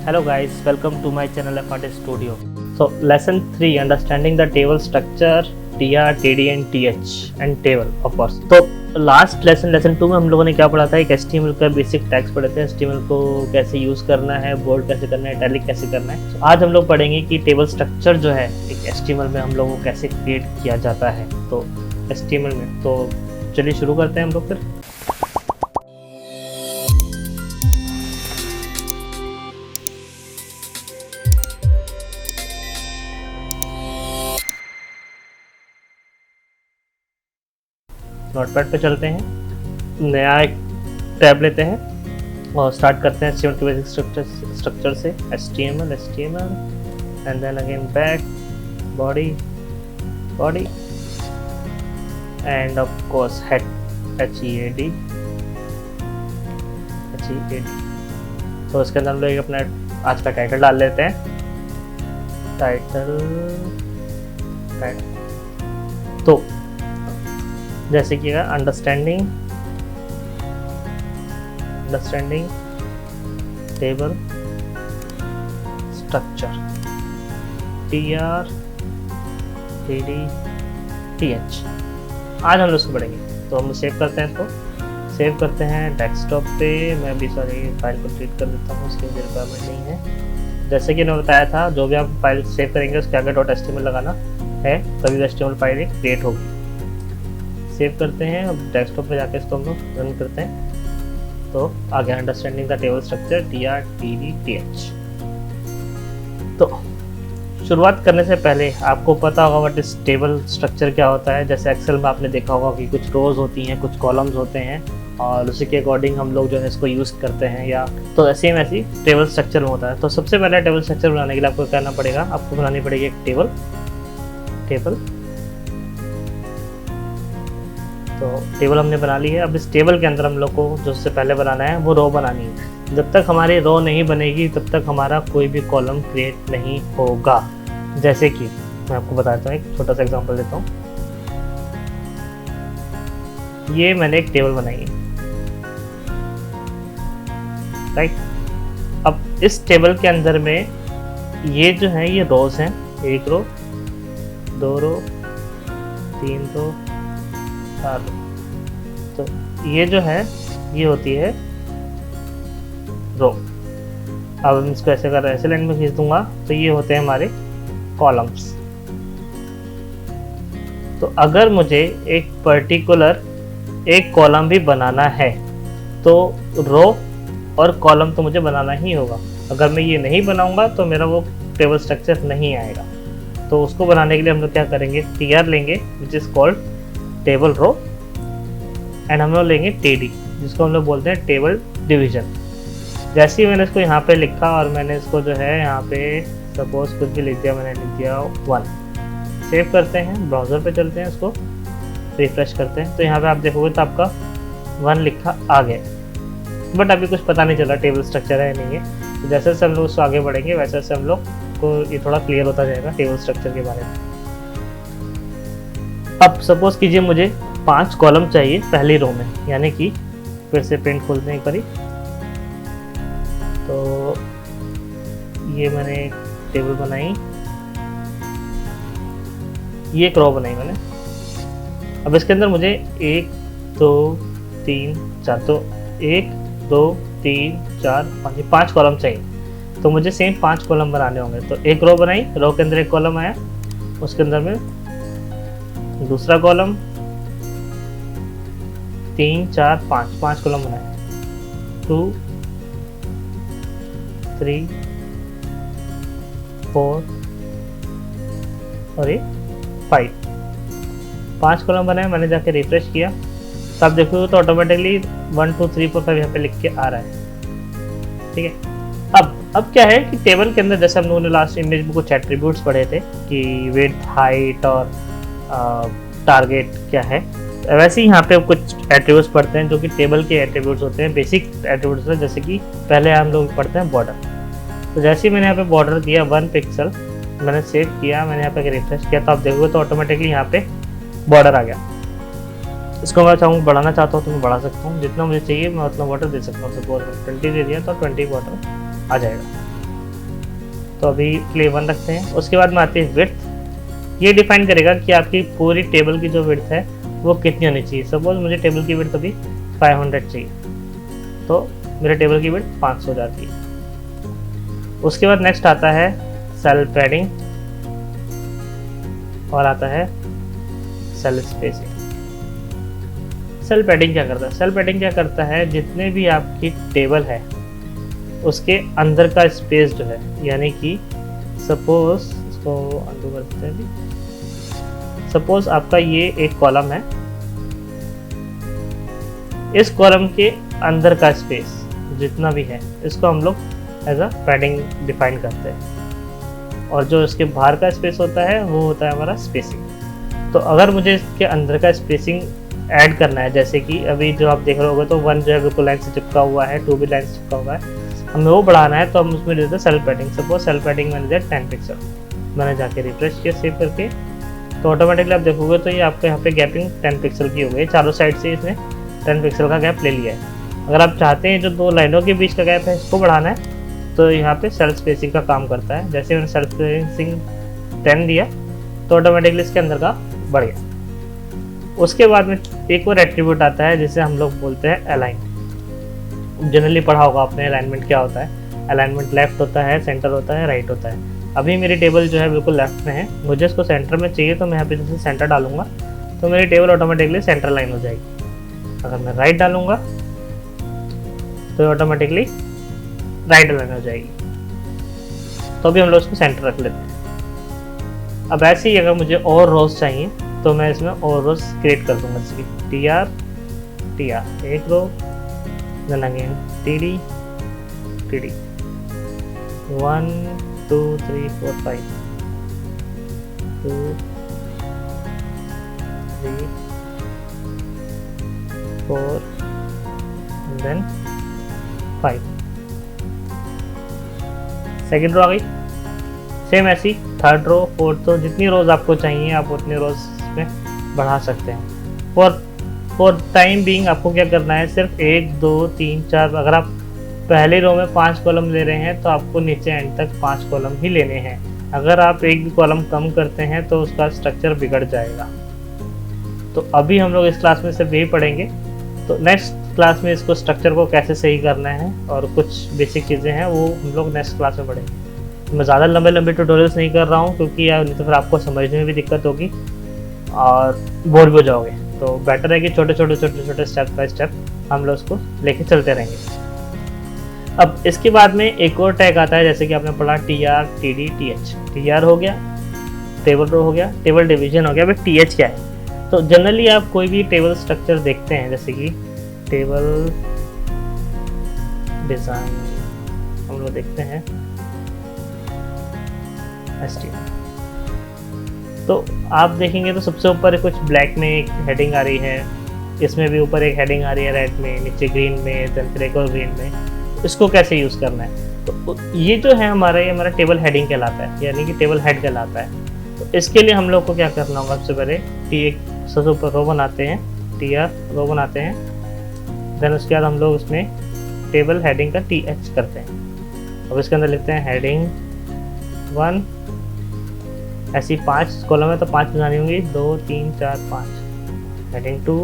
Hello guys, welcome to my channel FRT Studio. So lesson 3, understanding the table structure, TR, TD and TH and table of course. तो last lesson 2 में हम लोगों ने क्या पढ़ा था, एक HTML का बेसिक टैग्स पढ़े थे, HTML को कैसे यूज़ करना है, बोल्ड कैसे करना है, इटैलिक कैसे करना है। तो आज हम लोग पढ़ेंगे कि टेबल स्ट्रक्चर जो है एक HTML में हम लोगों को कैसे क्रिएट किया जाता है। तो HTML में तो चलिए शुरू करते हैं हम लोग फिर। नोटपैड पे चलते हैं, नया एक टैब लेते हैं और स्टार्ट करते हैं HTML के बेसिक स्ट्रक्चर से। HTML and then again back, body and of course head, HEAD। तो इसके अंदर हम लोग अपना आज का टाइटल डाल लेते हैं। टाइटल तो जैसे कि understanding table structure, TR, TD, TH। आज हम लोग इसको पढ़ेंगे। तो हम सेव करते हैं, इसको सेव करते हैं डेस्कटॉप पे। मैं भी फाइल को डिलीट कर देता हूँ, उसकी मुझे रिक्वायरमेंट नहीं है। जैसे कि मैंने बताया था, जो भी आप फाइल सेव करेंगे उसके आगे .html लगाना है, तभी HTML फाइल एक क्रिएट होगी। सेव करते हैं, अब डेस्कटॉप पे जाके इसको हम लोग रन करते हैं। तो आगे understanding the table structure, TR, TD, TH। तो शुरुआत करने से पहले आपको पता होगा व्हाट इज टेबल स्ट्रक्चर क्या होता है। जैसे एक्सेल में आपने देखा होगा कि कुछ रोज होती हैं, कुछ कॉलम्स होते हैं और उसी के अकॉर्डिंग हम लोग जो है इसको यूज़ करते हैं, या तो सेम ऐसी टेबल स्ट्रक्चर में होता है। तो सबसे पहले टेबल स्ट्रक्चर बनाने के लिए आपको करना पड़ेगा, आपको बनानी पड़ेगी एक टेबल। तो टेबल हमने बना ली है। अब इस टेबल के अंदर हम लोग को जो उससे पहले बनाना है वो रो बनानी है। जब तक हमारी रो नहीं बनेगी तब तक हमारा कोई भी कॉलम क्रिएट नहीं होगा। जैसे कि मैं आपको बताता हूँ, एक छोटा सा एग्जांपल देता हूँ। ये मैंने एक टेबल बनाई है, राइट। अब इस टेबल के अंदर में ये जो है ये रोज हैं, 1 रो, 2 रो, 3 रो, 4 रो। तो ये जो है ये होती है रो। अब हम इसको ऐसे कर ऐसे लाइन में खींच दूंगा तो ये होते हैं हमारे कॉलम्स। तो अगर मुझे एक पर्टिकुलर एक कॉलम भी बनाना है तो रो और कॉलम तो मुझे बनाना ही होगा। अगर मैं ये नहीं बनाऊंगा तो मेरा वो टेबल स्ट्रक्चर नहीं आएगा। तो उसको बनाने के लिए हम लोग क्या करेंगे, TR लेंगे which is called table row, and हम लोग लेंगे TD जिसको हम लोग बोलते हैं टेबल डिवीजन। जैसे ही मैंने इसको यहाँ पे लिखा और मैंने इसको जो है यहाँ पे सपोज कुछ भी लिख दिया, मैंने लिख दिया 1। सेव करते हैं, ब्राउज़र पे चलते हैं, इसको रिफ्रेश करते हैं। तो यहाँ पे आप देखोगे तो आपका 1 लिखा आ गया, बट अभी कुछ पता नहीं चला टेबल स्ट्रक्चर है नहीं है। तो जैसे जैसे हम लोग उसको आगे बढ़ेंगे वैसे वैसे हम लोग को ये थोड़ा क्लियर होता जाएगा टेबल स्ट्रक्चर के बारे में। अब सपोज कीजिए मुझे 5 कॉलम चाहिए पहली रो में, यानी कि फिर से प्रिंट खोलते हैं एक बारी। तो ये मैंने एक टेबल बनाई, ये एक रो बनाई मैंने। अब इसके अंदर मुझे 1 2 3 4, तो 1 2 3 4 5 कॉलम चाहिए। तो मुझे सेम 5 कॉलम बनाने होंगे। तो एक रो बनाई, रो के अंदर एक कॉलम आया, उसके अंदर में दूसरा कॉलम, 3 4 5 कॉलम बनाए, 2 3 4 और 5 कॉलम बनाए। मैंने जाके रिफ्रेश किया, तब देखो तो ऑटोमेटिकली 1 2 3 4 5 यहाँ पे लिख के आ रहा है, ठीक है। अब क्या है कि टेबल के अंदर जैसे हम लोगों ने लास्ट इमेज में कुछ एट्रीब्यूट्स पढ़े थे कि विड्थ, हाइट और टारगेट क्या है, वैसे ही यहाँ पे कुछ एट्रीब्यूट्स पढ़ते हैं जो कि टेबल के एट्रीब्यूट्स होते हैं, बेसिक एट्रीब्यूट्स होते हैं। जैसे कि पहले हम लोग पढ़ते हैं बॉर्डर। तो जैसे ही मैंने यहाँ पे बॉर्डर दिया 1 पिक्सल, मैंने सेव किया, मैंने यहाँ पे रिफ्रेश किया, तो आप देखोगे तो ऑटोमेटिकली यहाँ पे बॉर्डर आ गया। इसको मैं चाहूँ बढ़ाना चाहता हूँ तो मैं बढ़ा सकता हूँ, जितना मुझे चाहिए मैं उतना वाटर दे सकता हूँ। सपोज 20 दे दिया तो 20 वाटर आ जाएगा। तो अभी के लिए 1 रखते हैं। उसके बाद में आती है विड्थ। ये डिफाइन करेगा कि आपकी पूरी टेबल की जो विड्थ है वो कितनी होनी चाहिए। सपोज मुझे टेबल की विड्थ अभी 500 चाहिए, तो मेरे टेबल की विड्थ 500 हो जाती है। उसके बाद नेक्स्ट आता है सेल पैडिंग और आता है सेल स्पेसिंग। सेल पैडिंग क्या करता है? सेल पैडिंग क्या करता है, जितने भी आपकी टेबल है उसके अंदर का स्पेस जो है, यानी कि सपोज इसको अंडू करते हैं अभी। सपोज आपका ये एक कॉलम है, इस कॉलम के अंदर का स्पेस जितना भी है इसको हम लोग एज अ पैडिंग डिफाइन करते हैं, और जो इसके बाहर का स्पेस होता है वो होता है हमारा स्पेसिंग। तो अगर मुझे इसके अंदर का स्पेसिंग ऐड करना है, जैसे कि अभी जो आप देख रहे होगे तो 1 जो है बिल्कुल लाइन से चिपका हुआ है, 2 भी लाइन से चिपका हुआ है, हमें वो बढ़ाना है तो हम उसमें देते हैं cell padding. Suppose cell padding मैंने दिया 10 पिक्सल, मैंने जाके रिफ्रेश किया सेव करके, तो ऑटोमेटिकली आप देखोगे तो ये आपके यहाँ पे गैपिंग 10 पिक्सल की हो गई। चारों साइड से इसने 10 पिक्सल का गैप ले लिया है। अगर आप चाहते हैं जो 2 लाइनों के बीच का गैप है इसको बढ़ाना है तो यहाँ पे सेल स्पेसिंग का काम करता है। जैसे मैंने सेल स्पेसिंग 10 दिया तो ऑटोमेटिकली इसके अंदर का बढ़ गया। उसके बाद में एक और एट्रीब्यूट आता है जिसे हम लोग बोलते हैं अलाइन। जनरली पढ़ा होगा आपने अलाइनमेंट क्या होता है। अलाइनमेंट लेफ्ट होता है, सेंटर होता है, राइट होता है। अभी मेरी टेबल जो है बिल्कुल लेफ्ट में है, मुझे इसको सेंटर में चाहिए तो मैं यहाँ पे जैसे सेंटर डालूंगा तो मेरी टेबल ऑटोमेटिकली सेंटर लाइन हो जाएगी। अगर मैं राइट डालूंगा तो ऑटोमेटिकली राइट लाइन हो जाएगी। तो अभी हम लोग इसको सेंटर रख लेते हैं। अब ऐसे ही अगर मुझे और रोज चाहिए तो मैं इसमें और रोज क्रिएट कर दूंगा। इसकी TR एक रो, then again TD 1 2 3 4 5 2 3 4 and then 5। Second row आ गई। सेम ऐसी थर्ड रो, फोर्थ रो, जितनी रोज आपको चाहिए आप उतनी रोज में बढ़ा सकते हैं। फॉर टाइम बीइंग आपको क्या करना है, सिर्फ 1 2 3 4, अगर आप पहली रो में 5 कॉलम ले रहे हैं तो आपको नीचे एंड तक 5 कॉलम ही लेने हैं। अगर आप एक भी कॉलम कम करते हैं तो उसका स्ट्रक्चर बिगड़ जाएगा। तो अभी हम लोग इस क्लास में सिर्फ यही पढ़ेंगे। तो नेक्स्ट क्लास में इसको स्ट्रक्चर को कैसे सही करना है और कुछ बेसिक चीज़ें हैं वो हम लोग नेक्स्ट क्लास में पढ़ेंगे। मैं ज़्यादा लंबे ट्यूटोरियल्स नहीं कर रहा हूँ क्योंकि यार नहीं तो फिर आपको समझने में भी दिक्कत होगी और बोर भी हो जाओगे। तो बेटर है कि छोटे छोटे स्टेप बाय स्टेप हम लोग उसको लेके चलते रहेंगे। अब इसके बाद में एक और टैग आता है, जैसे कि आपने पढ़ा TR TD TH। TR हो गया टेबल रो हो गया, टेबल डिवीजन हो गया। अब TH क्या है? तो जनरली आप कोई भी टेबल स्ट्रक्चर देखते हैं, जैसे कि टेबल डिज़ाइन हम लोग देखते हैं HTML, तो आप देखेंगे तो सबसे ऊपर कुछ ब्लैक में एक हेडिंग आ रही है, इसमें भी ऊपर एक हेडिंग आ रही है रेड में, नीचे ग्रीन में, देन फिर एक और ग्रीन में। इसको कैसे यूज़ करना है? तो ये जो है हमारा टेबल हेडिंग कहलाता है, यानी कि टेबल हेड कहलाता है। तो इसके लिए हम लोग को क्या करना होगा, सबसे पहले सबसे ऊपर रो बनाते हैं, TR रो बनाते हैं, देन उसके बाद हम लोग उसमें टेबल हेडिंग का TH करते हैं। अब इसके अंदर लिखते हैं हेडिंग 1, ऐसी 5 कॉलम है तो 5 बनानी होंगी, 2 3 4 5, heading 2,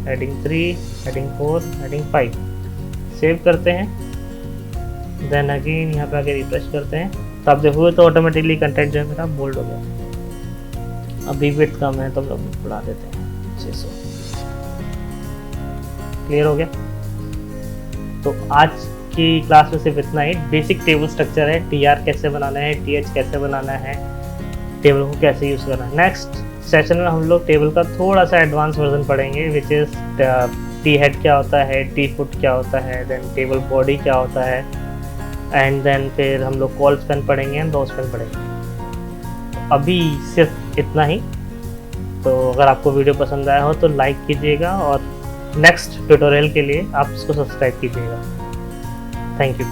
heading 3, heading 4, heading 5। Save करते हैं, देन अगेन यहाँ पे आके रिफ्रेश करते हैं तो आप देखोगे तो ऑटोमेटिकली कंटेंट जो है मेरा बोल्ड हो गया। अभी विड्थ कम है तो हम लोग बढ़ा देते हैं 600। क्लियर हो गया? तो आज की क्लास में सिर्फ इतना ही। बेसिक टेबल स्ट्रक्चर है, TR कैसे बनाना है, TH कैसे बनाना है, टेबल को कैसे यूज़ करना है। नेक्स्ट सेशन में हम लोग टेबल का थोड़ा सा एडवांस वर्जन पढ़ेंगे, विच इज़ T हेड क्या होता है, T फुट क्या होता है, देन टेबल बॉडी क्या होता है, एंड देन फिर हम लोग कॉल स्पेन पढ़ेंगे एंड रो स्पेन पढ़ेंगे। अभी सिर्फ इतना ही। तो अगर आपको वीडियो पसंद आया हो तो लाइक कीजिएगा और नेक्स्ट ट्यूटोरियल के लिए आप इसको सब्सक्राइब कीजिएगा। Thank you.